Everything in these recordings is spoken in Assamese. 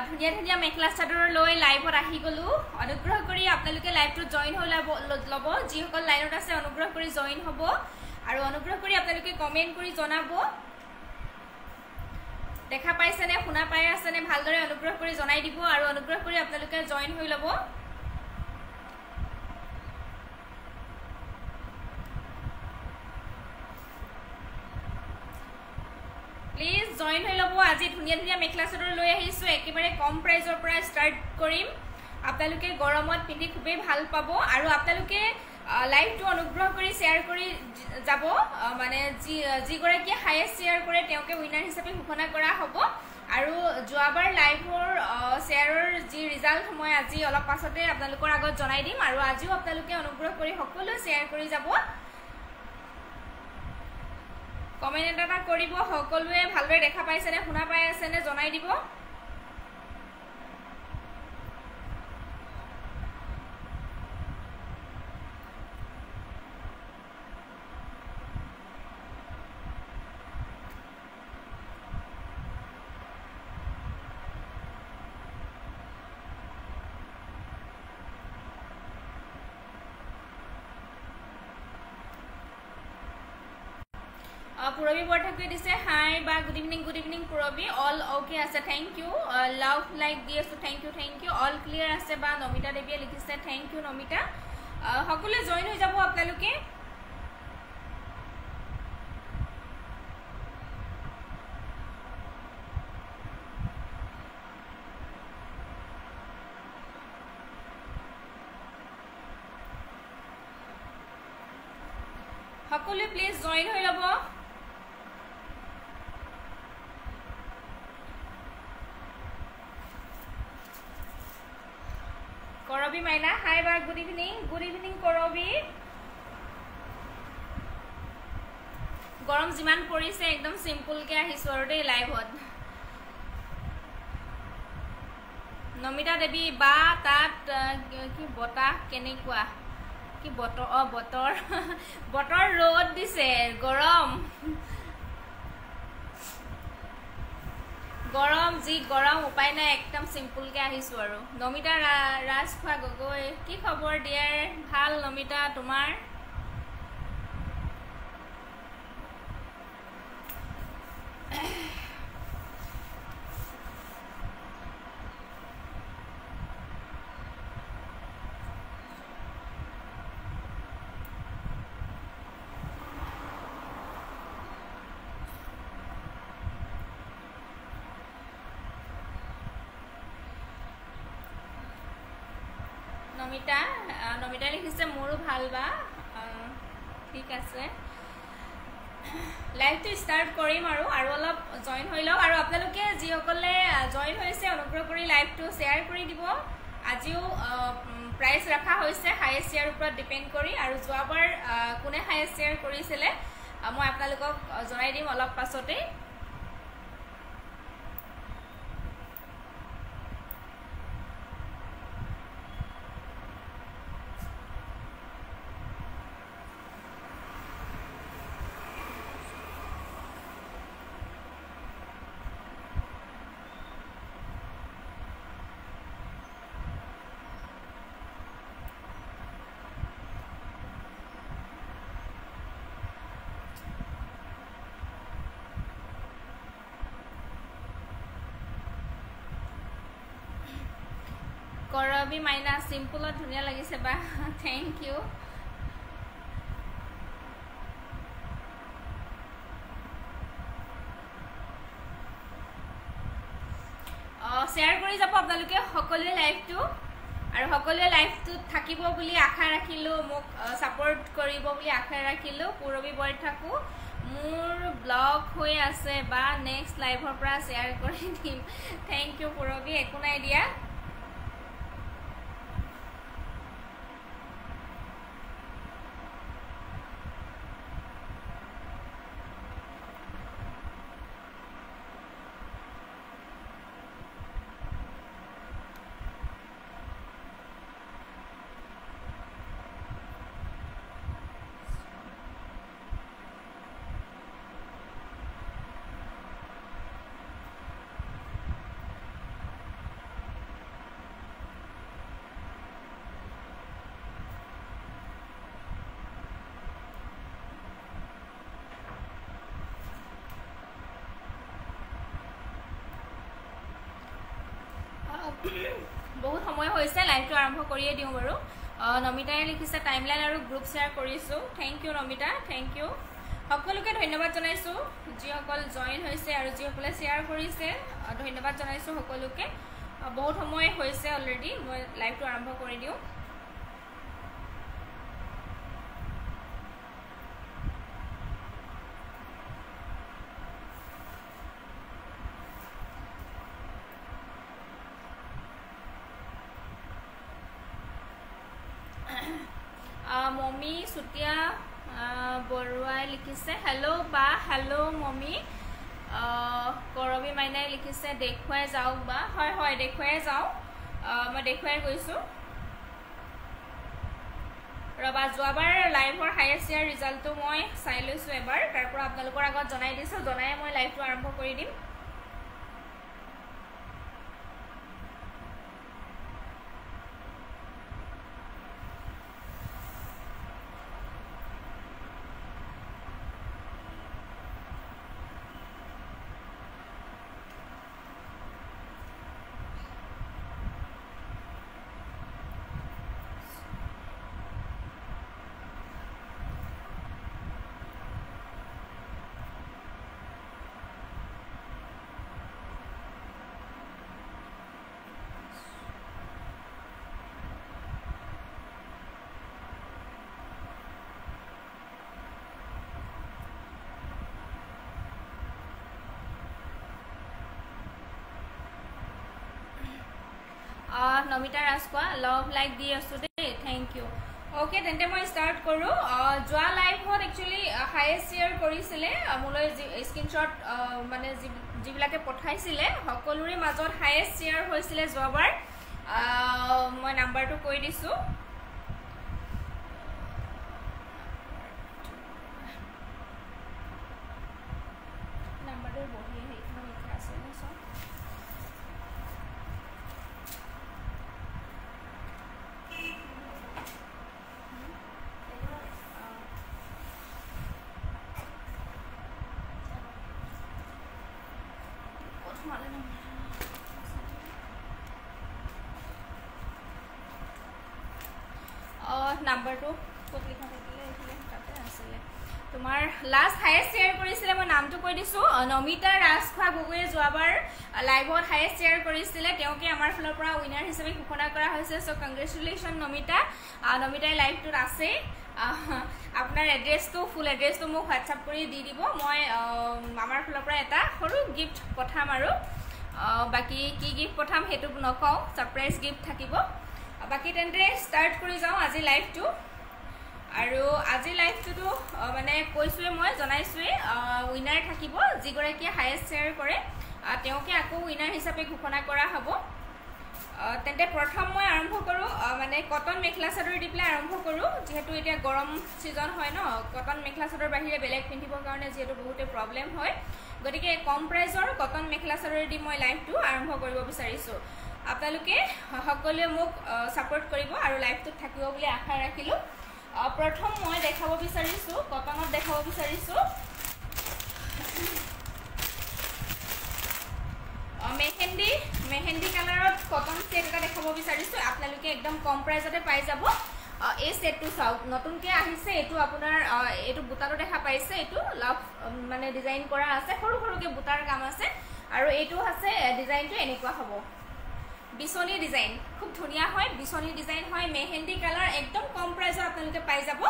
ধুনীয়া ধুনীয়া মেখেলা চাদৰ লৈ লাইভত আহি গলো অনুগ্ৰহ কৰি আপোনালোকে লাইভটো জয়েন হৈ ল'ব যিসকল লাইনত আছে অনুগ্ৰহ কৰি জয়েন হ'ব আৰু অনুগ্ৰহ কৰি আপোনালোকে কমেন্ট কৰি জনাব দেখা পাইছে নে শুনা পাই আছে নে ভালদৰে অনুগ্ৰহ কৰি জনাই দিব আৰু অনুগ্ৰহ কৰি আপোনালোকে জয়েন হৈ ল'ব প্লিজ জয়েন হৈ ল'ব আজি ধুনীয়া ধুনীয়া মেখেলা চাদৰ লৈ আহিছো একেবাৰে কম প্ৰাইজৰ পৰা ষ্টাৰ্ট কৰিম আপোনালোকে গৰমত পিন্ধি খুবেই ভাল পাব আৰু আপোনালোকে লাইভটো অনুগ্ৰহ কৰি শেয়াৰ কৰি যাব মানে যি গৰাকী হাইয়েষ্ট শেয়াৰ কৰে তেওঁকে উইনাৰ হিচাপে ঘোষণা কৰা হ'ব আৰু যোৱাবাৰ লাইভৰ শেয়াৰৰ যি ৰিজাল্ট মই আজি অলপ পাছতে আপোনালোকৰ আগত জনাই দিম আৰু আজিও আপোনালোকে অনুগ্ৰহ কৰি সকলো শেয়াৰ কৰি যাব কমেন্ট এটা কৰিব সকলোৱে ভালদৰে দেখা পাইছে নে শুনা পাই আছে নে জনাই দিব পুৰবী বৰঠাকুৱে দিছে হাই বা good evening Purabi all okay আছে থ্যাংক ইউ লাভ লাইক দি আছো থ্যাংক ইউ অল ক্লিয়াৰ আছে বা নমিতা দেৱীয়ে লিখিছে থ্যাংক ইউ নমিতা সকলোৱে জয়েন হৈ যাব আপোনালোকে সকলোৱে প্লিজ জয়েন হৈ ল'ব কৰবী মাইনা হাই বা গুড ইভিনিং কৰবী গৰম যিমান পৰিছে একদম সিম্পল কে আহিছো আৰু দেই লাইভত নমিতা দেৱী বা তাত কি বতাহ কেনেকুৱা কি বতৰ ৰ'দ দিছে গৰম যি গৰম উপায় নাই একদম সিম্পল কে আহিছো আৰু নমিতা ৰাজখোৱা গগৈ কি খবৰ দিয়াৰ ভাল নমিতা তোমাৰ নমিতা লিখিছে মোৰো ভাল বা ঠিক আছে লাইভটো ষ্টাৰ্ট কৰিম আৰু অলপ জয়েন হৈ লওক আৰু আপোনালোকে যিসকলে জয়েন হৈছে অনুগ্ৰহ কৰি লাইভটো শেয়াৰ কৰি দিব আজিও প্ৰাইজ ৰাখা হৈছে হাইয়েষ্ট শেয়াৰ ওপৰত ডিপেন্ড কৰি আৰু যোৱাবাৰ কোনে হাইয়েষ্ট শেয়াৰ কৰিছিলে মই আপোনালোকক জনাই দিম অলপ পাছতে কৰবী মাইনা সিম্পলত ধুনীয়া লাগিছে বা থ্যাংক ইউ শেয়াৰ কৰি যাব আপোনালোকে সকলোৱে লাইভটো আৰু সকলোৱে লাইভটো থাকিব বুলি আশা ৰাখিলো মোক সাপোৰ্ট কৰিব বুলি আশা ৰাখিলো পুৰবী বৰঠাকু মোৰ ব্লগ হৈ আছে বা নেক্সট লাইভৰ পৰা শেয়াৰ কৰি দিম থ্যাংক ইউ পুৰবী একো নাই দিয়া বহুত সময় হৈছে লাইভটো আৰম্ভ কৰিয়ে দিওঁ বাৰু নমিতাই লিখিছে টাইমলাইন আৰু গ্ৰুপ শ্বেয়াৰ কৰিছোঁ thank you Namita thank you সকলোকে ধন্যবাদ জনাইছোঁ যিসকল জইন হৈছে আৰু যিসকলে শ্বেয়াৰ কৰিছে ধন্যবাদ জনাইছোঁ সকলোকে বহুত সময় হৈছে অলৰেডি মই লাইভটো আৰম্ভ কৰি দিওঁ মমি সুতিয়া বৰুৱাই লিখিছে হেল্ল' বা হেল্ল' মমি কৰবী মাইনাই লিখিছে দেখুৱাই যাওক বা হয় হয় দেখুৱাই যাওঁ মই দেখুৱাই গৈছোঁ ৰবা যোৱাবাৰ লাইভৰ হাইয়েষ্ট ইয়াৰ ৰিজাল্টটো মই চাই লৈছোঁ এবাৰ তাৰ পৰা আপোনালোকৰ আগত জনাই দিছোঁ জনাই মই লাইভটো আৰম্ভ কৰি দিম নমিতা ৰাজখোৱা লভ লাইক দি আছোঁ দেই থেংক ইউ অ'কে তেন্তে মই ষ্টাৰ্ট কৰোঁ যোৱা লাইভত একচুৱেলি হাইয়েষ্ট শ্বেয়াৰ কৰিছিলে মোলৈ স্ক্ৰীনশ্বট মানে যিবিলাকে পঠাইছিলে সকলোৰে মাজত হাইয়েষ্ট শ্বেয়াৰ হৈছিলে যোৱাবাৰ মই নাম্বাৰটো কৈ দিছোঁ নাম্বাৰটো বহি সেইখন লিখা আছে চব নাম্বাৰটো ক'ত লিখা থাকিলে এইফালে তাতে আছিলে তোমাৰ লাষ্ট হাইয়েষ্ট শ্বেয়াৰ কৰিছিলে মই নামটো কৈ দিছোঁ নমিতা ৰাজখোৱা গগৈয়ে যোৱাবাৰ লাইভত হাইয়েষ্ট শ্বেয়াৰ কৰিছিলে তেওঁকে আমাৰ ফালৰ পৰা উইনাৰ হিচাপে ঘোষণা কৰা হৈছে চ' কংগ্ৰেচুলেশ্যন নমিতা নমিতাই লাইভটোত আছে আপোনাৰ এড্ৰেছটো ফুল এড্ৰেছটো মোক হোৱাটছআপ কৰি দি দিব মই আমাৰ ফালৰ পৰা এটা সৰু গিফ্ট পঠাম আৰু বাকী কি গিফ্ট পঠাম সেইটো নকওঁ ছাৰপ্ৰাইজ গিফ্ট থাকিব বাকি তেন্তে ষ্টাৰ্ট কৰি যাওঁ আজি লাইভটো আৰু আজি লাইভটোতো মানে কৈছোৱে মই জনাইছোৱে উইনাৰ থাকিব যিগৰাকীয়ে হাইয়েষ্ট শ্বেয়াৰ কৰে তেওঁকে আকৌ উইনাৰ হিচাপে ঘোষণা কৰা হ'ব তেন্তে প্ৰথম মই আৰম্ভ কৰোঁ মানে কটন মেখেলা চাদৰ দি পেলাই আৰম্ভ কৰোঁ যিহেতু এতিয়া গৰম ছিজন হয় ন কটন মেখেলা চাদৰ বাহিৰে বেলেগ পিন্ধিবৰ কাৰণে যিহেতু বহুতে প্ৰব্লেম হয় গতিকে কম প্ৰাইজৰ কটন মেখেলা চাদৰ দি মই লাইভটো আৰম্ভ কৰিব বিচাৰিছোঁ আপোনালোকে সকলোৱে মোক ছাপোৰ্ট কৰিব আৰু লাইভটোত থাকিব বুলি আশা ৰাখিলোঁ প্ৰথম মই দেখাব বিচাৰিছোঁ কটনত দেখাব বিচাৰিছোঁ মেহেন্দি কালাৰত কটন ছেট এটা দেখাব বিচাৰিছোঁ আপোনালোকে একদম কম প্ৰাইজতে পাই যাব এই ছেটটো চাওক নতুনকৈ আহিছে এইটো আপোনাৰ এইটো বুটাটো দেখা পাইছে এইটো লাভ মানে ডিজাইন কৰা আছে সৰু সৰুকৈ বুটাৰ কাম আছে আৰু এইটো আছে ডিজাইনটো এনেকুৱা হ'ব বিচনী ডিজাইন খুব ধুনীয়া হয় বিচনী ডিজাইন হয় মেহেন্দি কালাৰ একদম কম প্ৰাইজত আপোনালোকে পাই যাব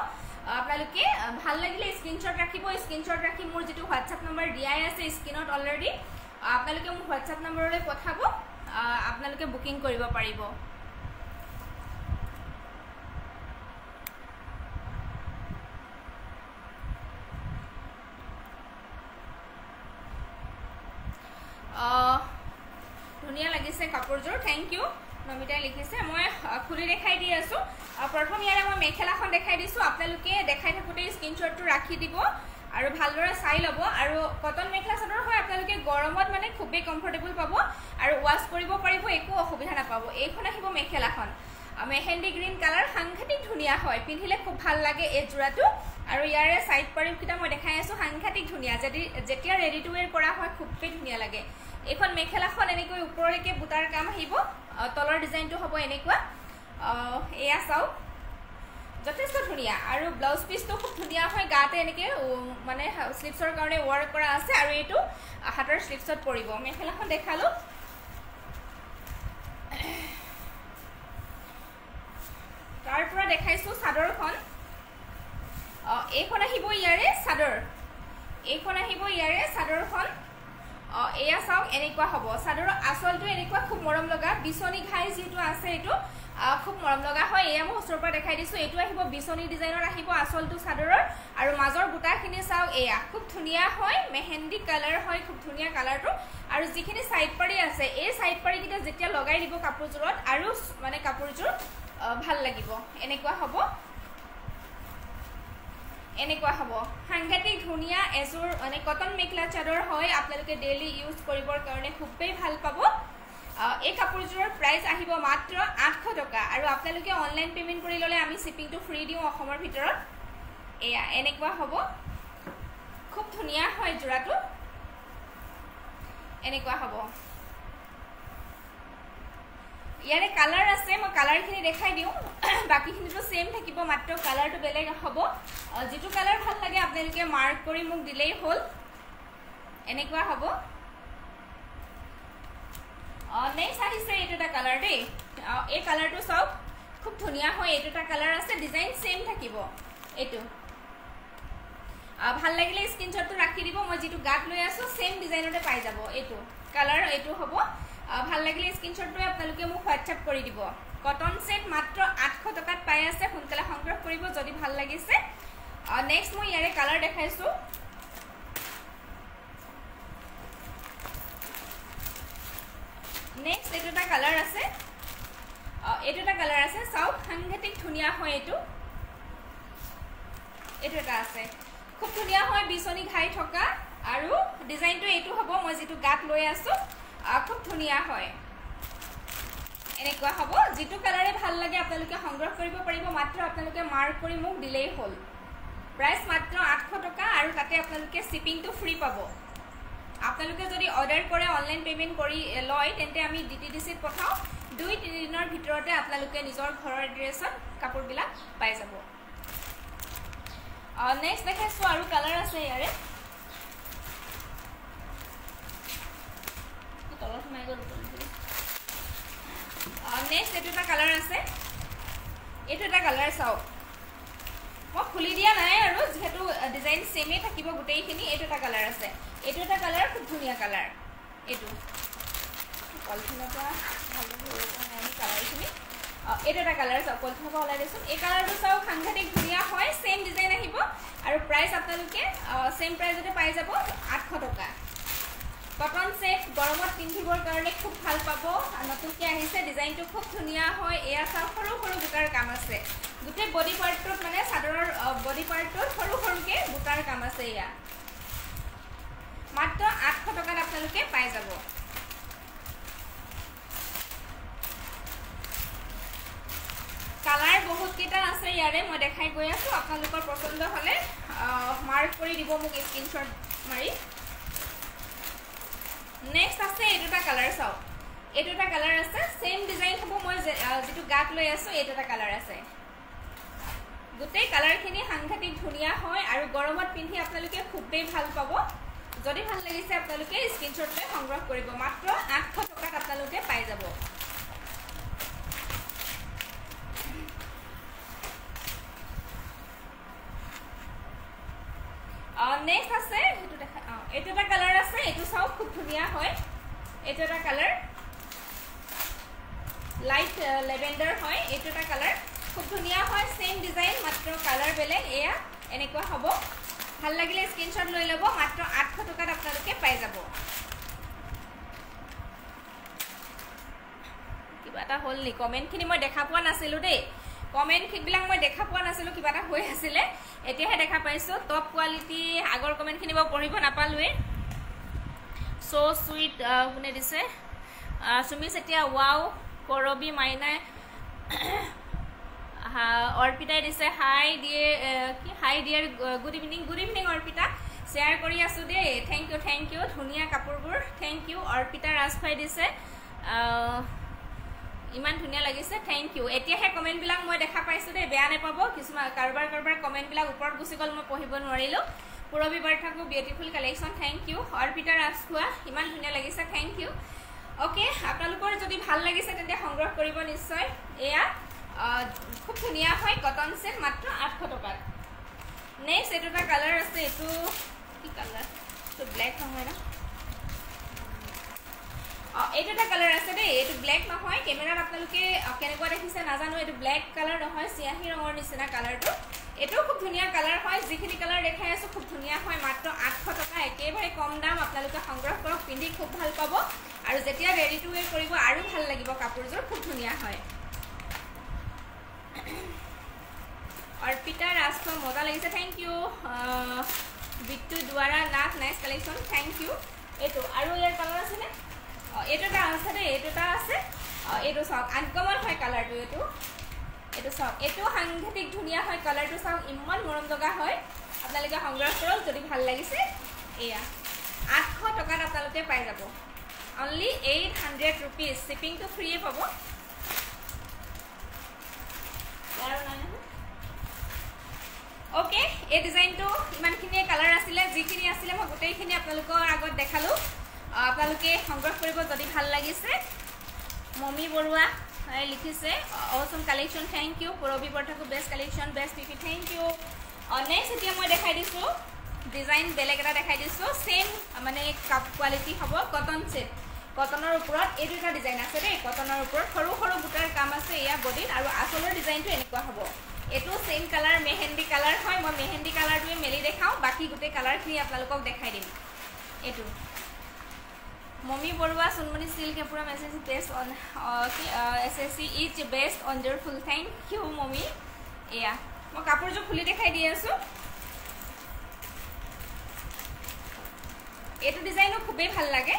আপোনালোকে ভাল লাগিলে স্ক্ৰীনশ্বট ৰাখিব স্ক্ৰীনশ্বট ৰাখি মোৰ যিটো হোৱাটছআপ নম্বৰ দিয়াই আছে স্ক্ৰীনত অলৰেডি আপোনালোকে মোৰ হোৱাটছআপ নম্বৰলৈ পঠাব আপোনালোকে বুকিং কৰিব পাৰিব ধুনীয়া লাগিছে কাপোৰযোৰ থেংক ইউ নমিতাই লিখিছে মই খুলি দেখাই দি আছোঁ প্ৰথম ইয়াৰে মই মেখেলাখন দেখাই দিছোঁ আপোনালোকে দেখাই থাকোঁতে স্ক্ৰীনশ্বটটো ৰাখি দিব আৰু ভালদৰে চাই ল'ব আৰু কটন মেখেলা চাদৰ হয় আপোনালোকে গৰমত মানে খুবেই কমফৰ্টেবল পাব আৰু ৱাছ কৰিব পাৰিব একো অসুবিধা নাপাব এইখন আহিব মেখেলাখন মেহেন্দি গ্ৰীণ কালাৰ সাংঘাতিক ধুনীয়া হয় পিন্ধিলে খুব ভাল লাগে এই জোৰাটো আৰু ইয়াৰে সাইড পাৰিপকেইটা মই দেখাই আছোঁ সাংঘাতিক ধুনীয়া যেতিয়া ৰেডি টু ৱেৰ কৰা হয় খুবেই ধুনীয়া লাগে এইখন মেখেলাখন এনেকৈ ওপৰলৈকে বুটাৰ কাম আহিব তলৰ ডিজাইনটো হ'ব এনেকুৱা এয়া চাওক যথেষ্ট ধুনীয়া আৰু ব্লাউজ পিচটো খুব ধুনীয়া হয় গাতে এনেকৈ মানে স্লিভছৰ কাৰণে ৱৰ্ক কৰা আছে আৰু এইটো হাতৰ স্লিভছত পৰিব মেখেলাখন দেখালোঁ তাৰ পৰা দেখাইছোঁ চাদৰখন এইখন আহিব ইয়াৰে চাদৰ এইখন আহিব ইয়াৰে চাদৰখন এয়া চাওক এনেকুৱা হ'ব চাদৰৰ আঁচলটো এনেকুৱা খুব মৰম লগা বিচনী ঘাই যিটো আছে এইটো খুব মৰম লগা হয় এয়া মই ওচৰৰ পৰা দেখাই দিছোঁ এইটো আহিব বিচনী ডিজাইনৰ আহিব আঁচলটো চাদৰৰ আৰু মাজৰ বুটাখিনি চাওক এয়া খুব ধুনীয়া হয় মেহেন্দি কালাৰ হয় খুব ধুনীয়া কালাৰটো আৰু যিখিনি চাইড পাৰি আছে এই চাইড পাৰিকেইটা যেতিয়া লগাই দিব কাপোৰযোৰত আৰু মানে কাপোৰযোৰ ভাল লাগিব এনেকুৱা হ'ব সাংঘাতিক ধুনীয়া এযোৰ মানে কটন মেখেলা চাদৰ হয় আপোনালোকে ডেইলি ইউজ কৰিবৰ কাৰণে খুবেই ভাল পাব এই কাপোৰযোৰৰ প্ৰাইচ আহিব মাত্ৰ 800 টকা আৰু আপোনালোকে অনলাইন পেমেণ্ট কৰি ল'লে আমি শ্বিপিংটো ফ্ৰী দিওঁ অসমৰ ভিতৰত এয়া এনেকুৱা হ'ব খুব ধুনীয়া হয় যোৰাটো এনেকুৱা হ'ব ইয়াৰে কালাৰ আছে মই কালাৰখিনি দেখাই দিওঁ বাকীখিনিতো সেম থাকিব মাত্ৰ কালাৰটো বেলেগ হ'ব যিটো কালাৰ ভাল লাগে আপোনালোকে মাৰ্ক কৰি মোক দিলেই হ'ল এনেকুৱা হ'ব নেক্সট আহিছে এইটো এটা কালাৰ দেই এই কালাৰটো চাওক খুব ধুনীয়া হয় এইটো এটা কালাৰ আছে ডিজাইন সেম থাকিব এইটো ভাল লাগিলে স্ক্ৰীনশ্বটটো ৰাখি দিব মই যিটো গাত লৈ আছোঁ সেম ডিজাইনতে পাই যাব এইটো কালাৰ এইটো হ'ব ভাল লাগিলে স্ক্ৰীনশ্বটটো আপোনালোকে মোক হোৱাটছআপ কৰি দিব কটন সেট মাত্ৰ 800 টকাত পাই আছে সোনকালে সংগ্ৰহ কৰিব যদি ভাল লাগিছে নেক্সট মই ইয়াৰে কালাৰ দেখাইছোঁ নেক্সট এইটো এটা কালাৰ আছে চাওক সাংঘাতিক ধুনীয়া হয় এইটো এটা আছে খুব ধুনীয়া হয় বিচনী ঘাই থকা আৰু ডিজাইনটো এইটো হ'ব মই যিটো গাত লৈ আছোঁ খুব ধুনীয়া হয় এনেকুৱা হ'ব যিটো কালাৰে ভাল লাগে আপোনালোকে সংগ্ৰহ কৰিব পাৰিব মাত্ৰ আপোনালোকে মাৰ্ক কৰি মোক দিলেই হ'ল প্ৰাইচ মাত্ৰ 800 টকা আৰু তাতে আপোনালোকে শ্বিপিংটো ফ্ৰী পাব আপোনালোকে যদি অৰ্ডাৰ কৰে অনলাইন পেমেণ্ট কৰি লয় তেন্তে আমি DTDCত পঠাওঁ 2-3 দিনৰ ভিতৰতে আপোনালোকে নিজৰ ঘৰৰ এড্ৰেছত কাপোৰবিলাক পাই যাব নেক্সট দেখাইছোঁ আৰু কালাৰ আছে ইয়াৰে তলত সোমাই গ'ল নেক্সট এইটো এটা কালাৰ আছে এইটো এটা কালাৰ চাওক মই খুলি দিয়া নাই আৰু যেহেতু ডিজাইন সেমেই থাকিব গোটেইখিনি এইটো এটা কালাৰ আছে এইটো এটা কালাৰ খুব ধুনীয়া কালাৰ এইটো পলিথিনৰ পৰা ভালকৈ নাই কালাৰখিনি এইটো এটা কালাৰ চাওক পলিথিনৰ পৰা ওলাই দিছোঁ এই কালাৰটো চাওক সাংঘাতিক ধুনীয়া হয় সেম ডিজাইন আহিব আৰু প্ৰাইচ আপোনালোকে সেম প্ৰাইজতে পাই যাব 800 টকা কটন সেট গৰমত পিন্ধিবৰ কাৰণে খুব ভাল পাব নতুনকৈ আহিছে ডিজাইনটো খুব ধুনীয়া হয় এয়া চাওক সৰু সৰু বুটাৰ কাম আছে গোটেই বডি পাৰ্টটোত মানে চাদৰৰ বডি পাৰ্টটোত সৰু সৰুকৈ বুটাৰ কাম আছে এয়া মাত্ৰ 800 টকাত আপোনালোকে পাই যাব কালাৰ বহুত কেইটা আছে ইয়াৰে মই দেখাই গৈ আছোঁ আপোনালোকৰ পছন্দ হ'লে মাৰ্ক কৰি দিব মোক স্ক্ৰীনশ্বট মাৰি নেক্সট আছে এইটো এটা কালাৰ চাওক এইটো এটা কালাৰ আছে সেম ডিজাইন হ'ব মই যিটো গাত লৈ আছোঁ এইটো এটা কালাৰ আছে গোটেই কালাৰখিনি সাংঘাতিক ধুনীয়া হয় আৰু গৰমত পিন্ধি আপোনালোকে খুবেই ভাল পাব যদি ভাল লাগিছে আপোনালোকে স্ক্ৰীনশ্বট লৈ সংগ্ৰহ কৰিব মাত্ৰ 800 টকাত আপোনালোকে পাই যাব নেক্সট আছে এইটো দেখা এইটো এটা কালাৰ আছে এইটো চাওক খুব ধুনীয়া হয় এইটো এটা কালাৰ লাইট লেভেণ্ডাৰ হয় এইটো এটা কালাৰ খুব ধুনীয়া হয় সেম ডিজাইন মাত্ৰ কালাৰ বেলেগ এয়া এনেকুৱা হ'ব ভাল লাগিলে স্ক্ৰীনশ্বট লৈ ল'ব মাত্ৰ 800 টকাত আপোনালোকে পাই যাব কিবা এটা হ'ল নি কমেণ্টখিনি মই দেখা পোৱা নাছিলোঁ দেই কমেণ্টবিলাক মই দেখা পোৱা নাছিলোঁ কিবা এটা হৈ আছিলে এতিয়াহে দেখা পাইছোঁ টপ কোৱালিটি আগৰ কমেণ্টখিনি মই পঢ়িব নাপালোঁৱেই চ' চুইট কোনে দিছে সুমি চেতিয়া ৱাও কৰবী মাইনাই অৰ্পিতাই দিছে হাই দিয়ে কি hi dear good evening Arpita share কৰি আছোঁ দেই থেংক ইউ ধুনীয়া কাপোৰবোৰ থেংক ইউ অৰ্পিতা ৰাজভাই দিছে ইমান ধুনীয়া লাগিছে থ্যাংক ইউ এতিয়াহে কমেন্টবিলাক মই দেখা পাইছো দে বেয়া নাপাব কিছুমান কাৰোবাৰ কমেন্টবিলাক ওপৰত গুচি গ'ল মই পঢ়িব নোৱাৰিলো Purabi Borthakur beautiful collection thank you Arpita Rajkhowa ইমান ধুনীয়া লাগিছে থ্যাংক ইউ ওকে আপোনালোকৰ যদি ভাল লাগিছে তেন্তে সংগ্ৰহ কৰিব নিশ্চয় এয়া খুব ধুনীয়া হয় কটন সেট মাত্ৰ 800 টকাত নেক্সট এটা কালাৰ আছে এটো কি কালাৰ তো ব্ল্যাক নহয় না এটা কালাৰ আছে দে এটো ব্ল্যাক নহয় ক্যামেৰাত আপোনালোকে কেনেকুৱা দেখিছে নাজানো এটো ব্ল্যাক কালাৰ নহয় সিয়াহী ৰঙৰ নিচিনা কালাৰটো এটো খুব ধুনীয়া কালাৰ হয় যিখিনি কালাৰ দেখাই আছো খুব ধুনীয়া হয় মাত্ৰ 800 টকা একেবাৰে কম দাম আপোনালোকে সংগ্ৰহ কৰক পিন্ধি খুব ভাল পাব আৰু যেতিয়া ৰেডি টু ওয়্যাৰ কৰিব আৰু ভাল লাগিব কাপোৰযোৰ খুব ধুনীয়া হয় অৰ্পিতা ৰাজখোৱা মজা লাগিছে thank you Bittu Duwara Nath nice collection thank you এটো আৰু ইয়াৰ কালাৰ আছে নে এটা আছে দে এটা আছে এটো সব আনকমন হয় কালাৰটো এটো সব এটো সাংঘাতিক ধুনীয়া হয় কালাৰটো সব ইমান মৰম লগা হয় আপোনালোকে সংগ্ৰহ কৰক যদি ভাল লাগিছে এয়া 800 টকাত আপোনালোকে পাই যাব only 800 rupees shipping to free পাব ওকে এই ডিজাইনটো ইমানখিনি কালাৰ আছিল যিখিনি আছিল মই গোটেইখিনি আপোনালোকৰ আগত দেখালো আপোনালোকে সংগ্ৰহ কৰিব যদি ভাল লাগিছে মমি বৰুৱা লিখিছে Assam collection thank U Purabi Borthakur best collection best PP thank you next এতিয়া মই দেখাই দিছো ডিজাইন বেলেগ এটা দেখাই দিছো সেম মানে কাপ কোৱালিটি হ'ব কটন সেট কটনৰ ওপৰত এই দুটা ডিজাইন আছে দেই কটনৰ ওপৰত সৰু সৰু বুটাৰ কাম আছে ইয়া বডিত আৰু আসলৰ ডিজাইনটো এনেকুৱা হ'ব এটো সেম কালাৰ মেহেন্দি কালাৰ হয় মই মেহেন্দি কালাৰটোৱে মেলি দেখাও বাকি গোটে কালাৰখিনি আপোনালোকক দেখাই দিম এটো মমি বৰুৱা সুনমনি সিল্ক পুৰা message best on SSC is best wonderful thank you Momi এয়া মই কাপোৰযোৰ খুলি দেখাই দি আছো এটো ডিজাইনো খুবেই ভাল লাগে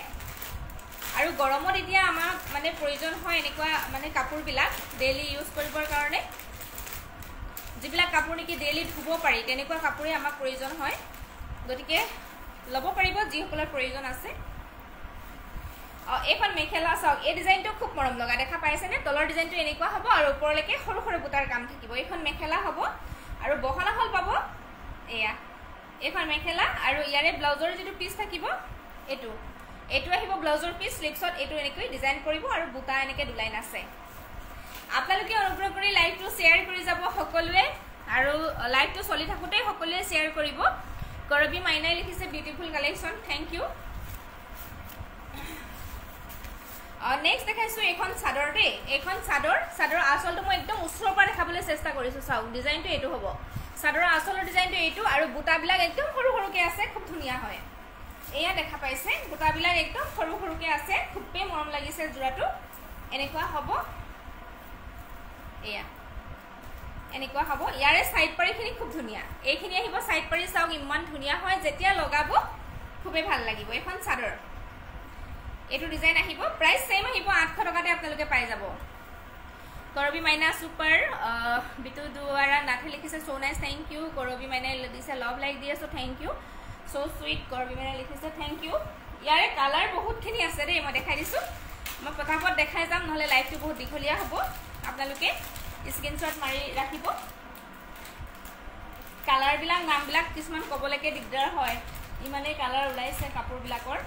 আৰু গৰমত এতিয়া আমাৰ মানে প্ৰয়োজন হয় এনেকুৱা মানে কাপোৰবিলাক ডেইলি ইউজ কৰিবৰ কাৰণে যিবিলাক কাপোৰ নেকি ডেইলি ধুব পাৰি তেনেকুৱা কাপোৰে আমাক প্ৰয়োজন হয় গতিকে লব পাৰিব যিসকলৰ প্ৰয়োজন আছে এখন মেখেলা চাওক এই ডিজাইনটো খুব মৰম লগা দেখা পাইছে নে তলৰ ডিজাইনটো এনেকুৱা হ'ব আৰু ওপৰলৈকে সৰু সৰু বুটাৰ কাম থাকিব এখন মেখেলা হ'ব আৰু বহলা হল পাব এয়া এখন মেখেলা আৰু ইয়াৰে ব্লাউজৰ যেটো পিস থাকিব এটো আহিব ব্লাউজৰ পিস স্লিপছত এটো এনেকৈ ডিজাইন কৰিব আৰু বুটা এনেকৈ ডিজাইন আছে আপোনালোকে অনুগ্ৰহ কৰি লাইভটো শেয়াৰ কৰি যাব সকলোৱে আৰু লাইভটো চলি থাকোতে সকলোৱে শেয়াৰ কৰিব কৰবি মাইনাই লিখিছে beautiful collection thank you next দেখাইছো এখন চাদৰ দে এখন চাদৰ আসলটো মই একদম উচ্চৰ পৰা দেখাবলৈ চেষ্টা কৰিছো চাওক ডিজাইনটো এটো হ'ব চাদৰৰ আসলৰ ডিজাইনটো এটো আৰু বুটাবিলাক একদম সৰু সৰুকে আছে খুব ধুনীয়া হয় এয়া দেখা পাইছে বুটাবিলাক একদম সৰু সৰুকে আছে খুবই মৰম লাগিছে জোৰাটো এনেকুৱা হ'ব এয়া এনেকুৱা হ'ব ইয়াৰে সাইড পাৰিখিনি খুব ধুনীয়া এইখিনি আহিব সাইড পাৰি চাওক ইমান ধুনীয়া হয় যেতিয়া লগাব খুবই ভাল লাগিব এখন চাদৰ এটো ডিজাইন আহিব প্ৰাইস সেম আহিব 800 টকাতে আপোনালোকে পাই যাব কৰবি মাইনা সুপাৰ বিটু দুৱাৰা নাথে লিখিছে সো নাইস থ্যাংক ইউ কৰবি মাইনা দিছে লাভ লাইক দি আছো থ্যাংক ইউ সো সুইট কৰবি মাইনা লিখিছে থ্যাংক ইউ ইয়াৰে কালাৰ বহুতখিনি আছে দেই মই দেখাই দিছো মই পটাপট দেখাই যাম নহলে লাইভটো বহুত দীঘলীয়া হ'ব আপোনালোকে স্ক্ৰিনশ্বট মাৰি ৰাখিব কালাৰ বিলাক নাম বিলাক কিছুমান কবলৈকে দিগদাৰ হয় ইমানে কালাৰ ওলাইছে কাপোৰ বিলাকৰ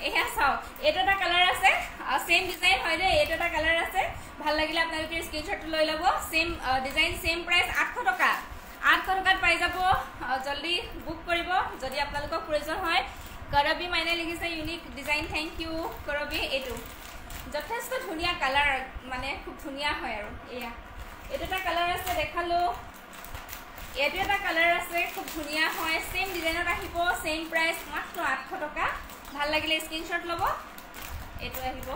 এয়া চাও এটা কালাৰ আছে সেম ডিজাইন হয় দে এটা কালাৰ আছে ভাল লাগিলে আপোনালোকে স্ক্ৰিনশ্বট লৈ লব সেম ডিজাইন সেম প্ৰাইস 800 টকা 800 টকাত পাই যাব জলদি বুক কৰিব যদি আপোনালোকক প্ৰয়োজন হয় কৰবি মাইনা লিখিছে ইউনিক ডিজাইন থ্যাংক ইউ কৰবি এটো যথেষ্ট ধুনীয়া কালাৰ মানে খুব ধুনীয়া হয় আৰু এয়া এটা কালাৰ আছে দেখালো এটো এটা কালাৰ আছে খুব ধুনীয়া হয় সেম ডিজাইনত আহিব সেম প্ৰাইস মাত্ৰ 800 টকা ভাল লাগিলে স্ক্ৰিনশ্বট লব এটো আহিব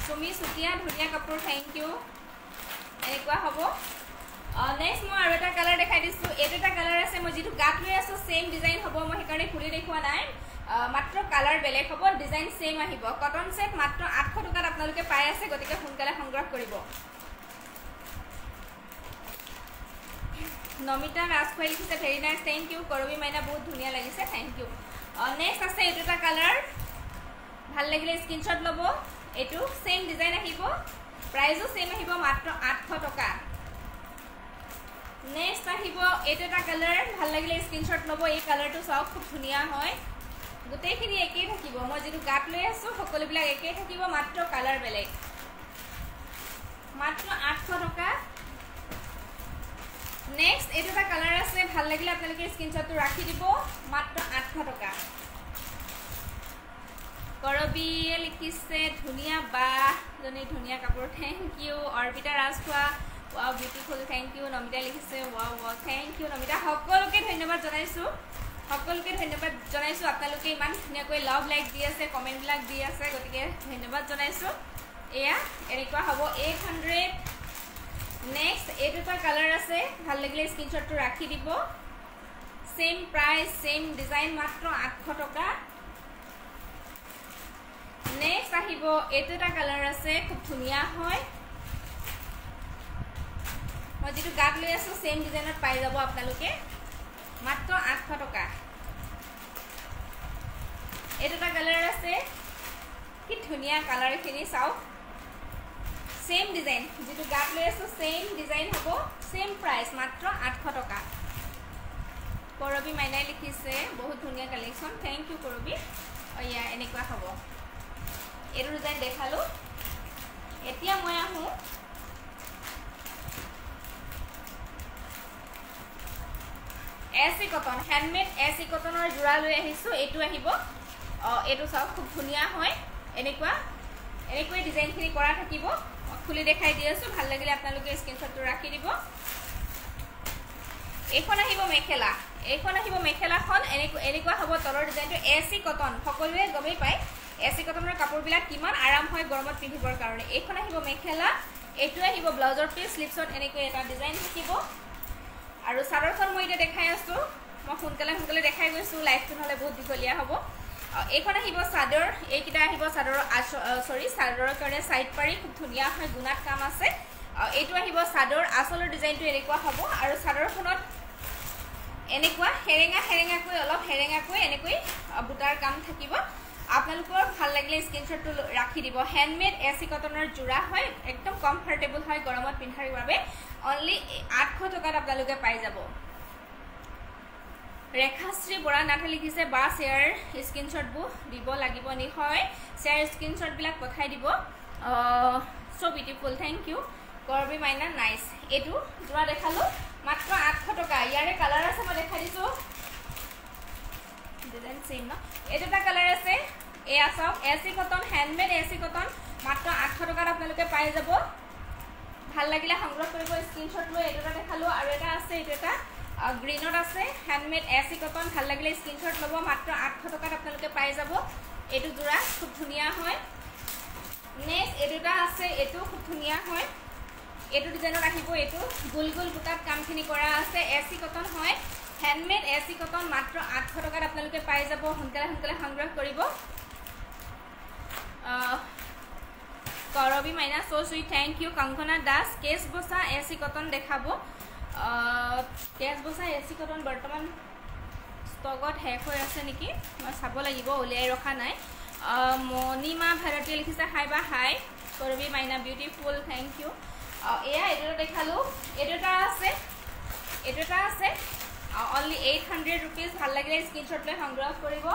তুমি সুকিয়া ধুনীয়া কাপোৰ থ্যাংক ইউ এনেকুৱা হ'ব নেক্সট মই আৰু এটা কালাৰ দেখাই দিছো এটা কালাৰ আছে মই যেটো গাত লৈ আছো সেম ডিজাইন হ'ব মই হেকাৰণে খুলি দেখুৱা নাই মাত্ৰ কালাৰ বেলেগ হ'ব ডিজাইন সেম আহিব কটন সেট মাত্ৰ 800 টকাত আপোনালোকে পাই আছে গতিকে সোনকালে সংগ্ৰহ কৰিব নমিতা ৰাজখোৱা লিখিছে ভেৰি নাইস থ্যাংক ইউ কৰবি মাইনা বহুত ধুনীয়া লাগিছে থ্যাংক ইউ নেক্সট আছে এটা কালাৰ ভাল লাগিলে স্ক্ৰীনশ্বট ল'ব এইটো সেম ডিজাইন আহিব প্ৰাইসও সেম আহিব মাত্ৰ 800 টকা নেক্সট আহিব এইটো এটা কালাৰ ভাল লাগিলে স্ক্ৰীনশ্বট ল'ব এই কালাৰটো চাওক খুব ধুনীয়া হয় গোটেইখিনি একেই থাকিব মই যেটো গাত লৈ আছো সকলোবিলাক একেই থাকিব মাত্ৰ কালাৰ বেলেগ মাত্ৰ 800 টকা নেক্সট এইটো এটা কালাৰ আছে ভাল লাগিলে আপোনালোকে স্ক্ৰীনশ্বটটো ৰাখি দিব মাত্ৰ 800 টকা কৰবিয়ে লিখিছে ধুনীয়া বা জনী ধুনীয়া কাপোৰ thank you Arpita Rajkhowa wow beautiful thank you Namita লিখিছে wow wow thank you Namita সকলোকে ধন্যবাদ জনাইছো আপোনালোকে ইমান ধুনীয়াকৈ লাভ লাইক দি আছে কমেন্ট বিলাক দি আছে গতিকে ধন্যবাদ জনাইছো এয়া এনেকুৱা হ'ব 800 নেক্সট এইটো কালাৰ আছে ভাল লাগিলে স্ক্ৰীনশ্বটটো ৰাখি দিব সেম প্ৰাইস সেম ডিজাইন মাত্ৰ 800 টকা নেক্সট আহিব এইটো এটা কালাৰ আছে খুব ধুনীয়া হয় মই যেটো গাত লৈ আছো সেম ডিজাইনত পাই যাব আপোনালোকে মাত্ৰ 800 টকা এইটো এটা কালাৰ আছে কি ধুনীয়া কালাৰ খিনি চাও সেম ডিজাইন যেটো গাত লৈ আছো সেম ডিজাইন হ'ব সেম প্ৰাইস মাত্ৰ 800 টকা কৰবি মাইনাই লিখিছে বহুত ধুনীয়া কালেকচন থ্যাংক ইউ কৰবি অয়া এনেকুৱা হ'ব এটো ডিজাইন দেখালো এতিয়া মই আহো এসি কটন হ্যান্ডমেড এসি কটনৰ জোৰা লৈ আহিছো এটো আহিব এটো চাও খুব ধুনীয়া হয় এনেকুৱা ডিজাইন খিনি কৰা থাকিব খুলি দেখাই দি আছো ভাল লাগিলে আপোনালোকে স্ক্ৰীনশ্বটটো ৰাখি দিব এখন আহিব মেখেলাখন এনেকুৱা হ'ব তলৰ ডিজাইনটো এসি কটন সকলোৱে গমেই পায় এসি কটনৰ কাপোৰবিলাক কিমান আৰাম হয় গৰমত পিন্ধিবৰ কাৰণে এখন আহিব মেখেলা এটো আহিব ব্লাউজৰ পিস স্লিপছত এনেকৈ এটা ডিজাইন থাকিব আৰু সাদৰখন মই এটা দেখাই আছো মই সোনকালে দেখাই গৈছো লাইভটো হলে বহুত দীঘলীয়া হ'ব এইখন আহিব সাদৰ এইকিটা আহিব সাদৰৰ কাৰণে সাইড পাৰি খুব ধুনীয়া হয় গুণাত কাম আছে এইটো আহিব সাদৰ আসলৰ ডিজাইনটো এনেকুৱা হ'ব আৰু সাদৰখনত এনেকুৱা হেৰেঙাকৈ অলপ হেৰেঙাকৈ এনেকৈ বুটাৰ কাম থাকিব আপোনালোকৰ ভাল লাগিলে স্ক্ৰীনশ্বটটো ৰাখি দিব হ্যান্ডমেড এসি কটনৰ জোৰা হয় একদম কমফৰ্টেবল হয় গৰমত পিন্ধাৰ বাবে অনলি 800 টকাত আপোনালোকে পাই যাব ৰেখাশ্ৰী বৰা নাথে লিখিছে বা শেয়াৰ স্ক্ৰীনশ্বটবোৰ দিব লাগিব নি হয় শেয়াৰ স্ক্ৰীনশ্বট বিলাক পঠাই দিব সো বিউটিফুল থ্যাংক ইউ কৰবি মাইনা নাইস এটো জোৰা দেখালো মাত্ৰ 800 টকা ইয়াৰে কালাৰ আছে মই দেখাই দিছো ডিজাইন সেম না এটা কালাৰ আছে এয়া চাওক AC cotton handmade AC cotton মাত্ৰ 800 টকাত আপোনালোকে পাই যাব ভাল লাগিলে সংগ্ৰহ কৰিব স্ক্ৰীনশ্বট লৈ এটা দেখালো আৰু এটা আছে এটা গ্ৰীনত আছে হ্যান্ডমেড এসি কটন ভাল লাগিলে স্ক্ৰীনশ্বট ল'ব মাত্ৰ 800 টকাত আপোনালোকে পাই যাব এটো জোৰা খুব ধুনীয়া হয় নেক্সট এটা আছে এটো খুব ধুনীয়া হয় এটো ডিজাইনত আহিব এটো গোল বুটাত কামখিনি কৰা আছে এসি কটন হয় হ্যান্ডমেড এসি কটন মাত্ৰ 800 টকাত আপোনালোকে পাই যাব সোনকালে সংগ্ৰহ কৰিব Karabi Maina so sweet thank you Kankana Das কেস বসা এসি কটন দেখাব কেস বসা এসি কটন বৰ্তমান ষ্টকত শেষ হৈ আছে নেকি মই চাব লাগিব উলিয়াই ৰখা নাই মনিমা ভাৰতী লিখিছে হাই বা হাই কৰবি মাইনা বিউটিফুল থ্যাংক ইউ এয়া এটা দেখালো এটা আছে only 800 rupees ভাল লাগিলে স্ক্ৰীনশ্বট লৈ সংগ্ৰহ কৰিব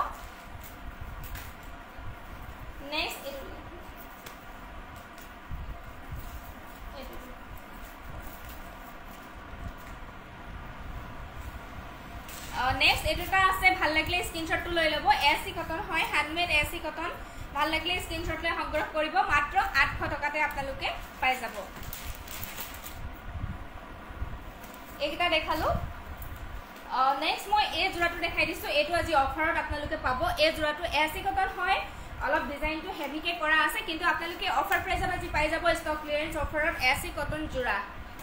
নেক্সট এটা আছে ভাল লাগিলে স্ক্ৰীনশ্বটটো লৈ ল'ব এসি কটন হয় হ্যান্ডমেড এসি কটন ভাল লাগিলে স্ক্ৰীনশ্বট লৈ সংগ্ৰহ কৰিব মাত্ৰ 800 টকাতে আপোনালোকে পাই যাব এইটা দেখালো নেক্সট মই এই জোৰাটো দেখাই দিছো এটো আজি অফাৰত আপোনালোকে পাব এই জোৰাটো এসি কটন হয় অলপ ডিজাইনটো হেভিকে কৰা আছে কিন্তু আপোনালোকে অফাৰ প্ৰাইসত আজি পাই যাব ষ্টক ক্লিয়াৰেন্স অফাৰত এসি কটন জোৰা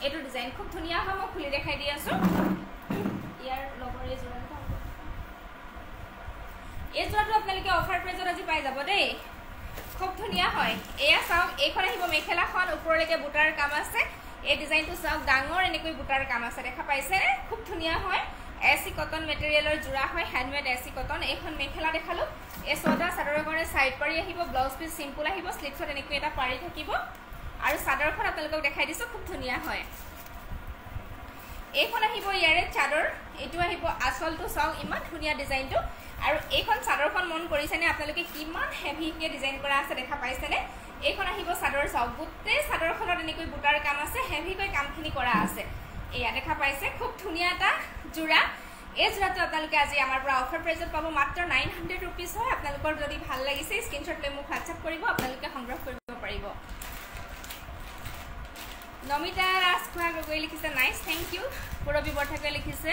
এটো ডিজাইন খুব ধুনীয়া হয় মই খুলি দেখাই দি আছো ইয়াৰ লগৰ এই জোৰাটো আপোনালোকে অফাৰ প্ৰাইসত আজি পাই যাব দেই খুব ধুনীয়া হয় এয়া চাওক এইখন আহিব মেখেলাখন ওপৰলৈকে বুটাৰ কাম আছে এই ডিজাইনটো চাওক ডাঙৰ এনেকৈ বুটাৰ কাম আছে দেখা পাইছে খুব ধুনীয়া হয় এসি কটন মেটেৰিয়েলৰ জোৰা হয় হ্যান্ডমেড এসি কটন এখন মেখেলা দেখালো এই ছটা চাদৰৰ কাৰণে সাইড পাৰি আহিব ব্লাউজ পিস সিম্পল আহিব স্লিভছত এনেকৈ এটা পাৰি থাকিব আৰু চাদৰখন আপোনালোকক দেখাই দিছো খুব ধুনিয়া হয় এইখন আহিব ইয়াৰে চাদৰ এটো আহিব আসলটো চাও ইমান ধুনিয়া ডিজাইনটো আৰু এইখন চাদৰখন মন কৰিছেনে আপোনালোকে কিমান হেভি কে ডিজাইন কৰা আছে দেখা পাইছেনে এইখন আহিব চাদৰ চাও গুটে চাদৰখনত এনেকৈ বুটাৰ কাম আছে হেভি কৈ কামখিনি কৰা আছে এয়া দেখা পাইছে খুব ধুনিয়া এটা জোৰা এই জোৰাটো আপোনালোকে আজি আমাৰ পৰা অফাৰ প্ৰাইজত পাব মাত্ৰ 900 रुपीस হয় আপোনালোকৰ যদি ভাল লাগিছে স্ক্ৰিনশ্বট লৈ মোক WhatsApp কৰিব আপোনালোকে সংগ্ৰহ কৰিব পাৰিব নমিতা ৰাজখোৱা গগৈ লিখিছে nice thank you Purabi Borthakur লিখিছে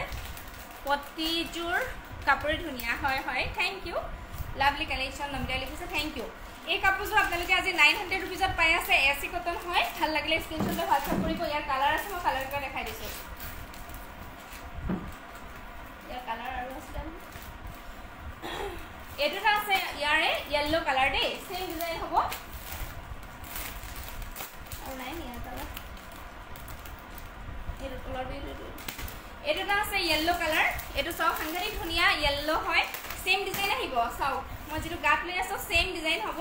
পটিজোৰ কাপোৰ ধুনিয়া হয় হয় thank you lovely collection Namita লিখিছে থ্যাংক ইউ এই কাপোৰটো আপোনালোকে আজি 900 रुपीसত পাই আছে এসি কটন হয় ভাল লাগিলে স্ক্ৰিনশ্বট লৈ WhatsApp কৰিব ইয়াৰ কালাৰ আছে মই কালাৰটো দেখাই দিছো ইয়াৰ কালাৰ আৰু আছে এটোটা আছে ইয়াৰে yellow কালাৰ দে সেম ডিজাইন হ'ব আৰু নাই ইয়াৰ কালাৰ এটো কালাৰ দি এটোটা আছে yellow কালাৰ এটো চাও সাংঘাতিক ধুনিয়া yellow হয় সেম ডিজাইন আহিব চাও মই যেটো গাত লৈ আছো সেম ডিজাইন হ'ব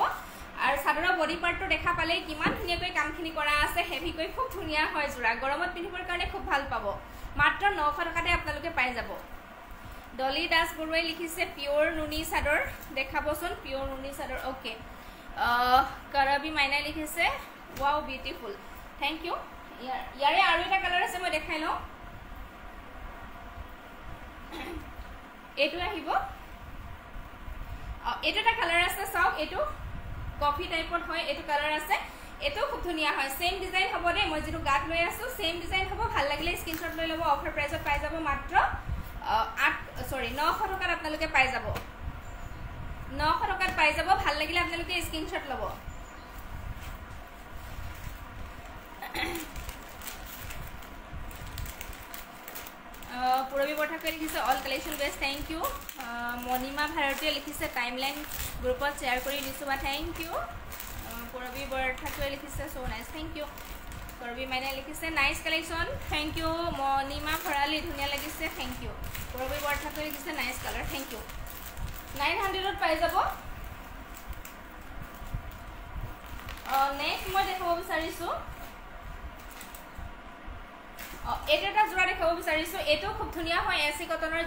আৰু সাদৰৰ বডি পাৰ্টটো দেখা পালে কিমান ধুনিয়াকৈ কামখিনি কৰা আছে হেভি কৈ খুব ধুনিয়া হয় জোৰা গৰমত পিন্ধিবৰ কাৰণে খুব ভাল পাব মাত্ৰ 900 টকাতে আপোনালোকে পাই যাব ডলি দাস বৰুৱাই লিখিছে পিওৰ নুনি সাদৰ দেখাবচোন পিওৰ নুনি সাদৰ ওকে কৰাবি মাইনা লিখিছে ওয়াও বিউটিফুল থ্যাংক ইউ ইয়াৰে আৰু এটা কালাৰ আছে মই দেখাই লও এটো আহিব এটো এটা কালাৰ আছে চাও এটো কফি টাইপৰ হয় এটো কালাৰ আছে এটো খুব ধুনিয়া হয় সেম ডিজাইন হ'ব দে মই যেটো গাত লৈ আছো সেম ডিজাইন হ'ব ভাল লাগিলে স্ক্ৰিনশ্বট লৈ লব অফাৰ প্ৰাইজত পাই যাব মাত্ৰ 900 টকাত আপোনালোকে পাই যাব 900 টকাত পাই যাব ভাল লাগিলে আপোনালোকে স্ক্ৰিনশ্বট লব পুৰবি বৰঠাকৈ লিখিছে all collection best thank you Monima ভাৰতীয় লিখিছে টাইমলাইন গ্ৰুপত শেয়াৰ কৰি দিছো বা থ্যাংক ইউ পুৰবি বৰঠাকৈ লিখিছে সো নাইস থ্যাংক ইউ পুৰবি মাইনা লিখিছে nice collection thank you Monima Bharali ধুনিয়া লাগিছে থ্যাংক ইউ পুৰবি বৰঠাকৈ লিখিছে নাইস কালাৰ থ্যাংক ইউ 900 ত পাই যাব নেক্সট মই দেখাব বিচাৰিছো এটা জোৰা দেখাব বিচাৰিছো এটো খুব ধুনিয়া হয় এসি কটনৰ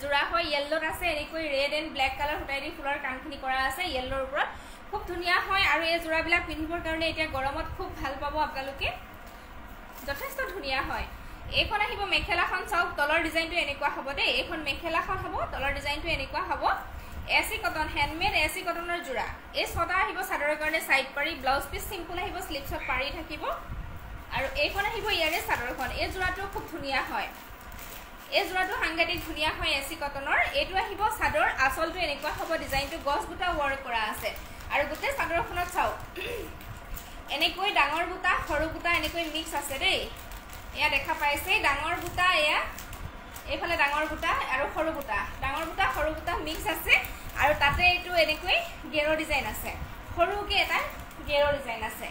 জোৰা হয় yellow আছে এনেকৈ ৰেড এন্ড ব্ল্যাক কালাৰ হটাই দি ফুলৰ কামখিনি কৰা আছে yellow ওপৰত খুব ধুনিয়া হয় আৰু এই জোৰাবিলাক পিন্ধিবৰ কাৰণে এতিয়া গৰমত খুব ভাল পাব আপোনালোকে যথেষ্ট ধুনিয়া হয় এইখন আহিব মেখেলাখন চাওক তলৰ ডিজাইনটো এনেকুৱা হ'ব দে এইখন মেখেলাখন হ'ব তলৰ ডিজাইনটো এনেকুৱা হ'ব এসি কটন হ্যান্ডমেড এসি কটনৰ জোৰা এই ছটা আহিব চাদৰৰ কাৰণে সাইড পাৰি ব্লাউজ পিস সিম্পল আহিব স্লিভছত পাৰি থাকিব আৰু এইখন আহিব ইয়াৰে চাদৰখন এই জোৰাটো খুব ধুনিয়া হয় এই জোৰাটো সাংঘাতিক ধুনিয়া হয় এসি কটনৰ এটো আহিব চাদৰ আসলটো এনেকুৱা হ'ব ডিজাইনটো গছ বুটা ওয়াৰ্ক কৰা আছে আৰু গোটে চাদৰখনত চাও এনেকৈ ডাঙৰ বুটা সৰু বুটা এনেকৈ মিক্স আছে দেই এয়া দেখা পাইছে ডাঙৰ বুটা এয়া এইফালে ডাঙৰ বুটা আৰু সৰু বুটা ডাঙৰ বুটা সৰু বুটা মিক্স আছে আৰু তাতে এটো এনেকৈ গেৰো ডিজাইন আছে সৰুকে এটা গেৰো ডিজাইন আছে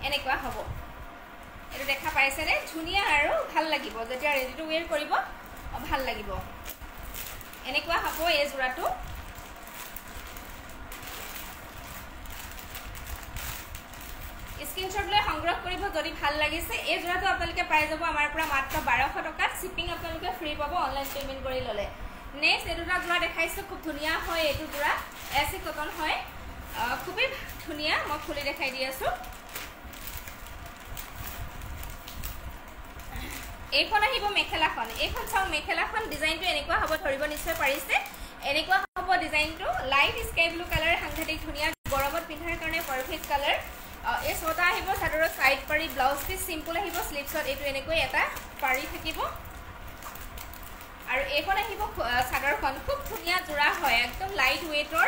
এনেকুৱা হ'ব এটো দেখা পাইছে নে ধুনিয়া আৰু ভাল লাগিব যেতিয়া ৰেডি টু ওয়্যাৰ কৰিব ভাল লাগিব এনেকুৱা হ'ব এই জোৰাটো স্ক্ৰিনশ্বট লৈ সংগ্ৰহ কৰিব যদি ভাল লাগিছে এই জোৰাটো আপোনালোকে পাই যাব আমাৰ পৰা মাত্ৰ 1200 টকাত শিপিং আপোনালোকে ফ্ৰী পাব অনলাইন পেমেন্ট কৰি ললে নেক্সট এটোটা জোৰা দেখাইছো খুব ধুনিয়া হয় এটো জোৰা এসি কটন হয় খুবই ধুনিয়া মই খুলি দেখাই দি আছো এইখন আহিব মেখেলাখন এইখন চাও মেখেলাখন ডিজাইনটো এনেকুৱা হ'ব ধৰিব নিশ্চয় পাৰিছে এনেকুৱা হ'ব ডিজাইনটো লাইট স্কাই ব্লু কালাৰ সাংঘাতিক ধুনিয়া গৰমত পিন্ধাৰ কাৰণে পাৰফেক্ট কালাৰ এই ছটা আহিব চাদৰৰ সাইড পাৰি ব্লাউজ পিস সিম্পল আহিব স্লিভছত এটো এনেকৈ এটা পাৰি থাকিব আৰু এইখন আহিব চাদৰখন খুব ধুনিয়া জোৰা হয় একদম লাইট ওয়েটৰ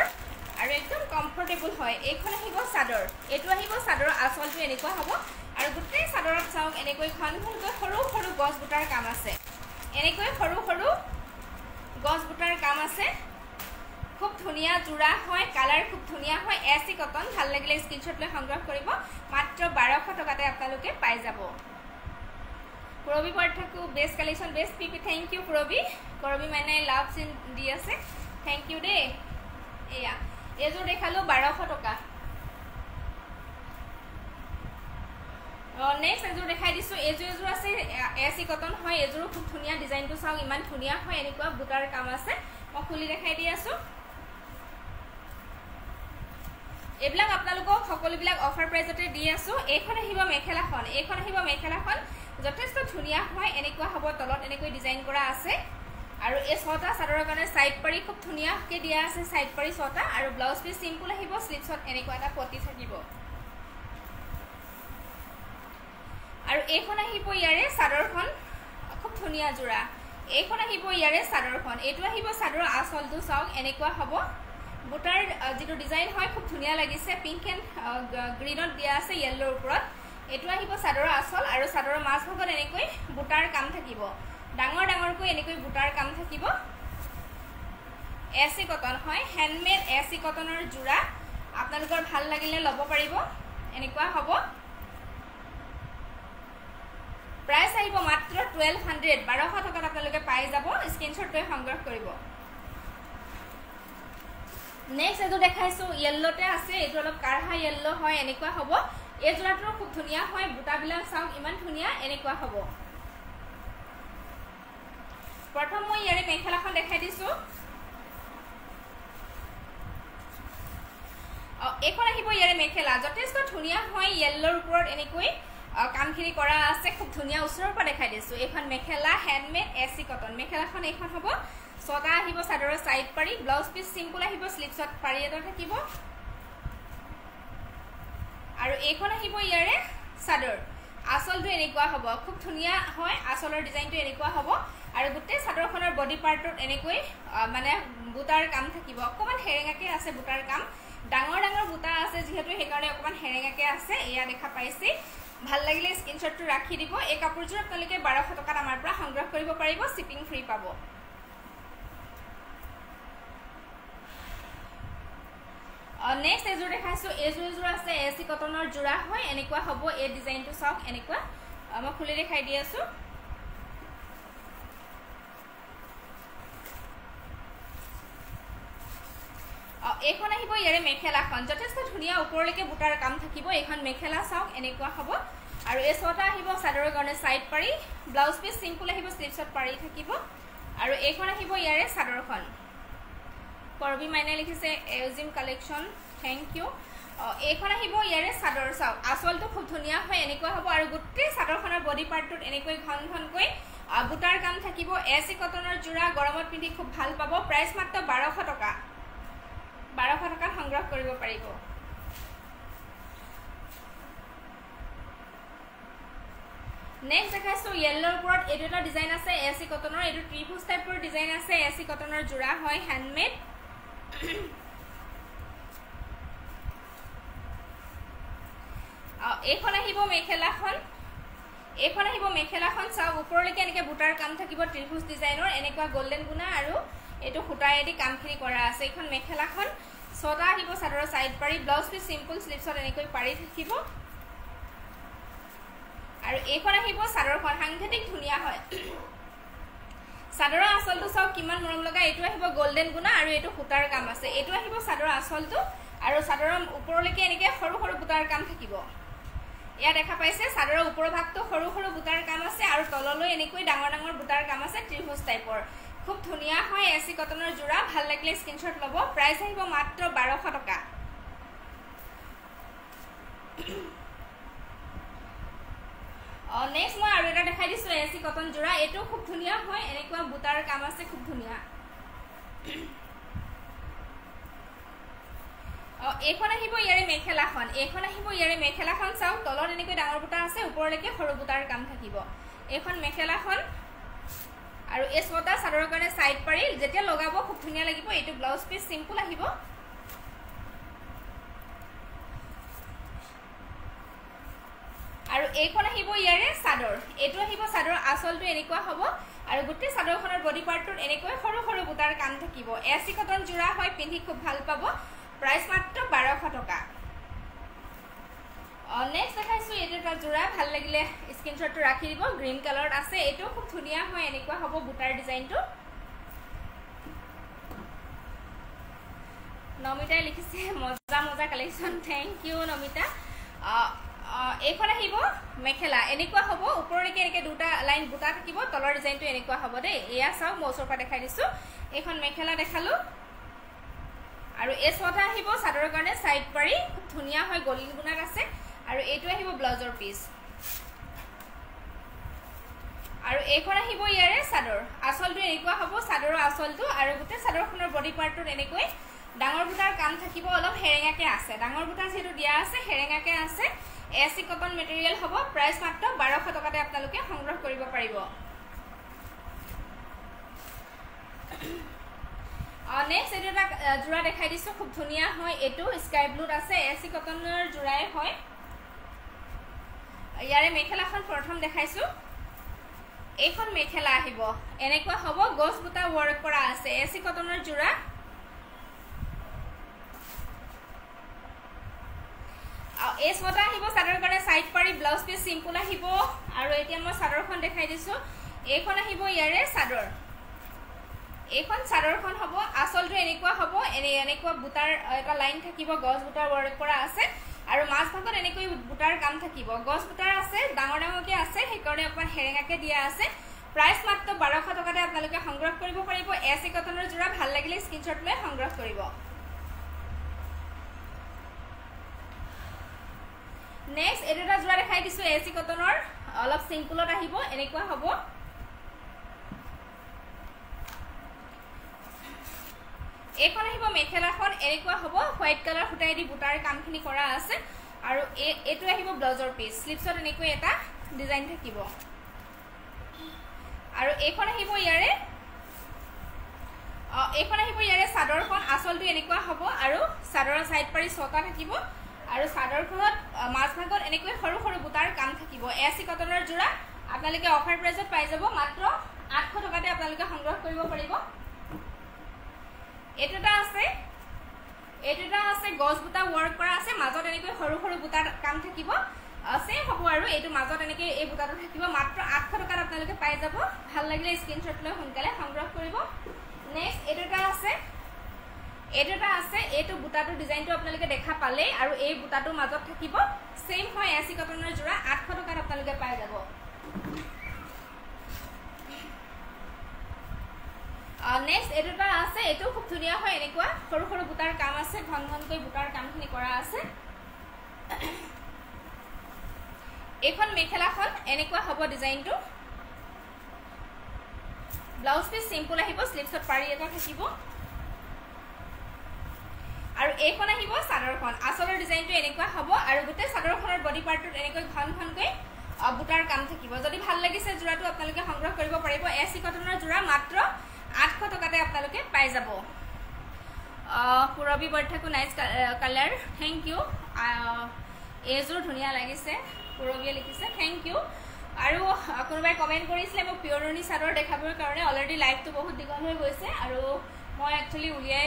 আৰু একদম কমফৰ্টেবল হয় এইখন আহিব চাদৰ এটো আহিব চাদৰৰ আসলটো এনেকুৱা হ'ব আৰু গোটেই চাদৰত চাওক এনেকৈ ঘনঘনকৈ সৰু সৰু গছ বুটাৰ কাম আছে এনেকৈ সৰু সৰু গছ বুটাৰ কাম আছে খুব ধুনিয়া জোৰা হয় কালাৰ খুব ধুনিয়া হয় এসি কটন ভাল লাগিলে স্ক্ৰিনশ্বট লৈ সংগ্ৰহ কৰিব মাত্ৰ 1200 টকাতে আপোনালোকে পাই যাব পুৰবী পাৰ্থকো বেষ্ট কালেকশ্যন বেষ্ট পিপি থেংক ইউ পুৰবী কৰবী মানে লাভ চিন দি আছে থেংক ইউ দেই এয়া এইযোৰ দেখালোঁ 1200 টকা নেক্সট এযোৰ দেখাই দিছোঁ এইযোৰ আছে এচি কটন হয় এইযোৰো খুব ধুনীয়া ডিজাইনটো চাওক ইমান ধুনীয়া হয় এনেকুৱা বুটাৰ কাম আছে মই খুলি দেখাই দি আছোঁ এইবিলাক আপোনালোকক সকলোবিলাক অফাৰ প্ৰাইজতে দি আছোঁ এইখন আহিব মেখেলাখন যথেষ্ট ধুনীয়া হয় এনেকুৱা হ'ব তলত এনেকৈ ডিজাইন কৰা আছে আৰু এই 6টা চাদৰৰ কাৰণে সাইড পাৰি খুব ধুনীয়াকৈ দিয়া আছে সাইড পাৰি 6টা আৰু ব্লাউজ পিস সিম্পল আহিব স্লিভছত এনেকুৱা এটা পটি থাকিব আৰু এইখন আহিব ইয়াৰে চাদৰখন খুব ধুনীয়া জোৰা এইখন আহিব ইয়াৰে চাদৰখন এইটো আহিব চাদৰৰ আঁচলটো চাওক এনেকুৱা হ'ব বুটাৰ যেটো ডিজাইন হয় খুব ধুনীয়া লাগিছে পিংক এণ্ড গ্ৰীনত দিয়া আছে য়েল্লোৰ ওপৰত এইটো আহিব চাদৰৰ আঁচল আৰু চাদৰৰ মাজভাগত এনেকৈ বুটাৰ কাম থাকিব ডাঙৰ ডাঙৰকৈ এনেকৈ বুটাৰ কাম থাকিব এচি কটন হয় হেণ্ডমেড এচি কটনৰ জোৰা আপোনালোকৰ ভাল লাগিলে ল'ব পাৰিব এনেকুৱা হ'ব প্ৰাইস আহিব মাত্ৰ 1200 টকাত আপোনালোকে পাই যাব স্ক্ৰিনশ্বট লৈ সংগ্ৰহ কৰিব নেক্সট এযোৰ দেখাইছোঁ য়েল্লোতে আছে এইটো অলপ কাঢ়া য়েল্লো হয় এনেকুৱা হ'ব এই জোৰাটো খুব ধুনীয়া হয় বুটাবিলাক চাওক ইমান ধুনীয়া এনেকুৱা হ'ব প্ৰথম মই ইয়াৰে মেখেলাখন দেখাই দিছোঁ এইখন আহিব ইয়াৰে মেখেলা যথেষ্ট ধুনীয়া হয় য়েল্লোৰ ওপৰত এনেকৈ কামখিনি কৰা আছে খুব ধুনীয়া ওচৰৰ পৰা দেখাই দিছোঁ এইখন মেখেলা হেণ্ডমেড এচি কটন মেখেলাখন এইখন হ'ব 6টা আহিব চাদৰৰ সাইড পাৰি ব্লাউজ পিস সিম্পল আহিব স্লিভছত পাৰি এটা থাকিব আৰু এইখন আহিব ইয়াৰে চাদৰ আঁচলটো এনেকুৱা হ'ব খুব ধুনীয়া হয় আঁচলৰ ডিজাইনটো এনেকুৱা হ'ব আৰু গোটেই চাদৰখনৰ বডি পাৰ্টত এনেকৈ মানে বুটাৰ কাম থাকিব অকমান হেৰেঙাকে আছে বুটাৰ কাম ডাঙৰ ডাঙৰ বুটা আছে যেহেতু সেইকাৰণে অকমান হেৰেঙাকে আছে এয়া দেখা পাইছে ভাল লাগিলে স্ক্ৰিনশ্বটটো ৰাখি দিব এই কাপোৰযোৰ আপোনালোকে 1200 টকাত আমাৰ পৰা সংগ্ৰহ কৰিব পাৰিব শিপিং ফ্ৰী পাব নেক্সট এযোৰ দেখাইছোঁ এইযোৰ আছে এচি কটনৰ জোৰা হয় এনেকুৱা হ'ব এই ডিজাইনটো চাওক এনেকুৱা মই খুলি দেখাই দি আছোঁ এইখন আহিব ইয়াৰে মেখেলাখন যথেষ্ট ধুনীয়া ওপৰলৈকে বুটাৰ কাম থাকিব এইখন মেখেলা চাওক এনেকুৱা হ'ব আৰু এই 6টা আহিব চাদৰৰ কাৰণে সাইড পাৰি ব্লাউজ পিস সিম্পল আহিব স্লিভছত পাৰি থাকিব আৰু এইখন আহিব ইয়াৰে চাদৰখন কৰবী মাইনে লিখিছে এউজিম কালেকশ্যন থেংক ইউ এইখন আহিব ইয়াৰে চাদৰ চাওক আঁচলটো খুব ধুনীয়া হয় এনেকুৱা হ'ব আৰু গোটেই চাদৰখনৰ বডি পাৰ্টটোত এনেকৈ ঘন ঘনকৈ বুটাৰ কাম থাকিব এচি কটনৰ জোৰা গৰমত পিন্ধি খুব ভাল পাব প্ৰাইস মাত্ৰ 1200 টকা 1200 টকাত সংগ্ৰহ কৰিব পাৰিব নেক্সট দেখাইছোঁ য়েল্লোৰ ওপৰত এইটো এটা ডিজাইন আছে এচি কটনৰ এইটো ত্ৰিভুজ টাইপৰ ডিজাইন আছে এচি কটনৰ জোৰা হয় হেণ্ডমেড এইখন আহিব মেখেলাখন চাওক ওপৰলৈকে এনেকৈ বুটাৰ কাম থাকিব ত্ৰিভুজ ডিজাইনৰ এনেকুৱা গোল্ডেন গুণা আৰু এইটো সূতায়েদি কামখিনি কৰা আছে এইখন মেখেলাখন 6টা আহিব চাদৰৰ সাইড পাৰি ব্লাউজ পিস সিম্পল স্লিভছত এনেকৈ পাৰি থাকিব আৰু এইখন আহিব চাদৰখন সাংঘাতিক ধুনীয়া হয় চাদৰৰ আঁচলটো চাওক কিমান মৰম লগা এইটো আহিব গোল্ডেন গুণা আৰু এইটো সূতাৰ কাম আছে এইটো আহিব চাদৰৰ আঁচলটো আৰু চাদৰৰ ওপৰলৈকে এনেকৈ সৰু সৰু বুটাৰ কাম থাকিব এয়া দেখা পাইছে চাদৰৰ ওপৰৰ ভাগটো সৰু সৰু বুটাৰ কাম আছে আৰু তললৈ এনেকৈ ডাঙৰ ডাঙৰ বুটাৰ কাম আছে ত্ৰিভুজ টাইপৰ খুব ধুনীয়া হয় এচি কটনৰ জোৰা ভাল লাগিলে স্ক্ৰিনশ্বট ল'ব প্ৰাইস আহিব মাত্ৰ 1200 টকা নেক্সট মই আৰু এটা দেখাই দিছোঁ এচি কটন জোৰা এইটো খুব ধুনীয়া হয় এনেকুৱা বুটাৰ কাম আছে খুব ধুনীয়া এইখন আহিব ইয়াৰে মেখেলাখন চাওক তলত এনেকৈ ডাঙৰ বুটা আছে ওপৰলৈকে সৰু বুটাৰ কাম থাকিব এইখন মেখেলাখন আৰু এই 6টা চাদৰৰ কাৰণে সাইড পাৰি যেতিয়া লগাব খুব ধুনীয়া লাগিব এইটো ব্লাউজ পিস সিম্পল আহিব আৰু এইখন আহিব ইয়াৰে চাদৰ এইটো আহিব চাদৰ আঁচলটো এনেকুৱা হ'ব আৰু গোটেই চাদৰখনৰ বডি পাৰ্টটোত এনেকৈ সৰু সৰু বুটাৰ কাম থাকিব এচি কটন জোৰা হয় পিন্ধি খুব ভাল পাব প্ৰাইস মাত্ৰ 1200 টকা নেক্সট দেখাইছোঁ এইটো এটা জোৰা ভাল লাগিলে স্ক্ৰিনশ্বটটো ৰাখি দিব গ্ৰীণ কালাৰত আছে এটো খুব ধুনিয়া হয় এনেকুৱা হ'ব বুটাৰ ডিজাইনটো নমিতাই লিখিছে মজা মজা কালেকশন থ্যাংক ইউ নমিতা এইখন আহিব মেখেলা এনেকুৱা হ'ব ওপৰলৈকে এনেকৈ দুটা লাইন বুটা থাকিব তলৰ ডিজাইনটো এনেকুৱা হ'ব দেই এয়া চাওক মই ওচৰৰ পৰা দেখাই দিছো এইখন মেখেলা দেখালো আৰু এই ছটা আহিব চাদৰৰ কাৰণে সাইড পাৰি খুব ধুনিয়া হয় গলিন গুণাত আছে আৰু এইটো আহিব ব্লাউজৰ পিস আৰু এইখন আহিব ইয়াৰে চাদৰ আসলটো এনেকুৱা হ'ব চাদৰৰ আসলটো আৰু গুটে চাদৰখনৰ বডি পাৰ্টটো এনেকৈ ডাঙৰ বুটাৰ কাম থাকিব অলপ হেৰেঙাকে আছে ডাঙৰ বুটা যেটো দিয়া আছে হেৰেঙাকে আছে এসি কটন মেটেৰিয়েল হ'ব প্ৰাইস মাত্ৰ 1200 টকাতে আপোনালোকে সংগ্ৰহ কৰিব পাৰিব নেক্সট এটা জোৰা দেখাই দিছো খুব ধুনিয়া হয় এটো স্কাই ব্লুত আছে এসি কটনৰ জোৰাই হয় ইয়াৰে মেখেলাখন প্ৰথম দেখাইছো এইখন মেখেলা আহিব এনেকুৱা হ'ব গছ বুটা ওয়াৰ্ক কৰা আছে এসি কটনৰ জোৰা এই ছটা আহিব চাদৰ কাৰণে সাইড পাৰি ব্লাউজ পিস সিম্পল আহিব আৰু এতিয়া মই চাদৰখন দেখাই দিছো এইখন আহিব ইয়াৰে চাদৰ এইখন চাদৰখন হ'ব আসলটো এনেকুৱা হ'ব এনেকুৱা বুটাৰ এটা লাইন থাকিব গছ বুটাৰ ওয়াৰ্ক কৰা আছে আৰু মাছ ভাগত এনেকৈ বুটাৰ কাম থাকিব গছ বুটাৰ আছে ডাঙৰ ডাঙৰকে আছে হেকৰণে অকমান হেৰেঙাকে দিয়া আছে প্ৰাইস মাত্ৰ 1200 টকাতে আপোনালোকে সংগ্ৰহ কৰিব পাৰিব এসি কটনৰ জোৰা ভাল লাগিলে স্ক্ৰিনশ্বট লৈ সংগ্ৰহ কৰিব নেক্সট এটা জোৰা দেখাই দিছো এসি কটনৰ অলপ সিম্পলত আহিব এনেকুৱা হ'ব এইখন আহিব মেখেলাখন এনেকুৱা হ'ব হোৱাইট কালাৰ ফুটাই দি বুটাৰ কামখিনি কৰা আছে আৰু এটো আহিব ব্লাউজৰ পিস স্লিপছত এনেকৈ এটা ডিজাইন থাকিব আৰু এইখন আহিব ইয়াৰে চাদৰখন আসলটো এনেকুৱা হ'ব আৰু চাদৰৰ সাইড পাৰি ছটা থাকিব আৰু চাদৰখনত মাছ ভাগত এনেকৈ সৰু সৰু বুটাৰ কাম থাকিব এসি কটনৰ জোৰা আপোনালোকে অফাৰ প্ৰাইসত পাই যাব মাত্ৰ 800 টকাতে আপোনালোকে সংগ্ৰহ কৰিব পাৰিব এটোটা আছে গছ বুটা ওয়াৰ্ক কৰা আছে মাজত এনেকৈ সৰু সৰু বুটাৰ কাম থাকিব সেম হ'ব আৰু এইটো মাজত এনেকৈ এই বুটাটো থাকিব মাত্ৰ 800 টকাত আপোনালোকে পাই যাব ভাল লাগিলে স্ক্ৰিনশ্বট লৈ সোনকালে সংগ্ৰহ কৰিব নেক্সট এটোটা আছে এটো বুটাটো ডিজাইনটো আপোনালোকে দেখা পালে আৰু এই বুটাটো মাজত থাকিব সেম হয় এসি কটনৰ জোৰা 800 টকাত আপোনালোকে পাই যাব নেক্সট এটোটা আছে এটো খুব ধুনিয়া হয় এনেকুৱা সৰু সৰু বুটাৰ কাম আছে ঘন ঘনকৈ বুটাৰ কামখিনি কৰা আছে এখন মেখেলাখন এনেকুৱা হ'ব ডিজাইনটো ব্লাউজ পিস সিম্পল আহিব স্লিপছত পাৰি এটা থাকিব আৰু এইখন আহিব চাদৰখন আসলৰ ডিজাইনটো এনেকুৱা হ'ব আৰু গুটে চাদৰখনৰ বডি পাৰ্টটো এনেকৈ ঘন ঘনকৈ বুটাৰ কাম থাকিব যদি ভাল লাগিছে জোৰাটো আপোনালোকে সংগ্ৰহ কৰিব পাৰিব এসি কটনৰ জোৰা মাত্ৰ 800 টকাতে আপোনালোকে পাই যাব পুৰবি বৰ্থাকু নাইস কালাৰ থ্যাংক ইউ এজোৰ ধুনিয়া লাগিছে পুৰবিয়ে লিখিছে থ্যাংক ইউ আৰু কোনোবাই কমেন্ট কৰিছিলে মই পিয়ৰনি চাদৰ দেখাবৰ কাৰণে অলৰেডি লাইভটো বহুত দীঘল হৈ গৈছে আৰু মই একচুয়ালি উলিয়াই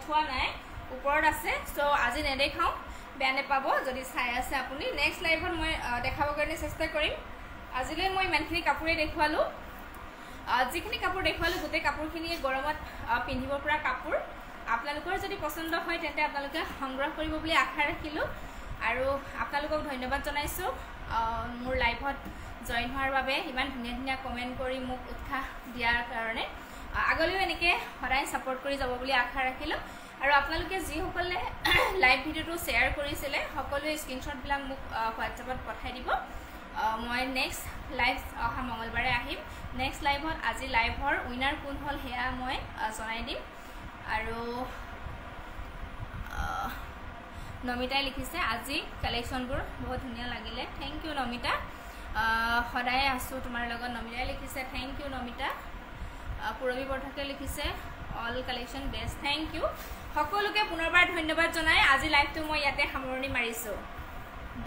থোৱা নাই ওপৰত আছে সো আজি নেদেখাও বেয়া নেপাব যদি চাই আছে আপুনি নেক্সট লাইভত মই দেখাবৰ কাৰণে চেষ্টা কৰিম আজিলৈ মই ইমানখিনি কাপোৰে দেখুৱালো যিখিনি কাপোৰ দেখুৱালো গোটে কাপোৰখিনি গৰমত পিন্ধিব পৰা কাপোৰ আপোনালোকৰ যদি পছন্দ হয় তেন্তে আপোনালোকে সংগ্ৰহ কৰিব বুলি আশা ৰাখিলো আৰু আপোনালোকক ধন্যবাদ জনাইছো মোৰ লাইভত জয়েন হোৱাৰ বাবে ইমান ধুনীয়া ধুনীয়া কমেন্ট কৰি মোক উৎসাহ দিয়াৰ কাৰণে আগলৈও এনেকৈ সদায় সাপোৰ্ট কৰি যাব বুলি আশা ৰাখিলো আৰু আপোনালোকে যি সকলে লাইভ ভিডিওটো শেয়াৰ কৰিছিলে সকলোৱে স্ক্ৰিনশ্বট বিলাক মোক হোৱাটছএপত পঠাই দিব মই নেক্সট লাইভ অহা মঙ্গলবাৰে আহিম নেক্সট লাইভত আজি লাইভৰ উইনাৰ কোন হল হেয়া মই জনাই দিম আৰু নমিতাই লিখিছে আজি কালেকশনবোৰ বহুত ধুনীয়া লাগিলে থ্যাংক ইউ নমিতা সদায় আছো তোমাৰ লগত নমিতাই লিখিছে থ্যাংক ইউ নমিতা পুৰবি বৰ্ধকে লিখিছে all collection best thank you সকলোকে পুনৰবাৰ ধন্যবাদ জনাই আজি লাইভটো মই ইয়াতে সামৰণি মাৰিছো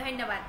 ধন্যবাদ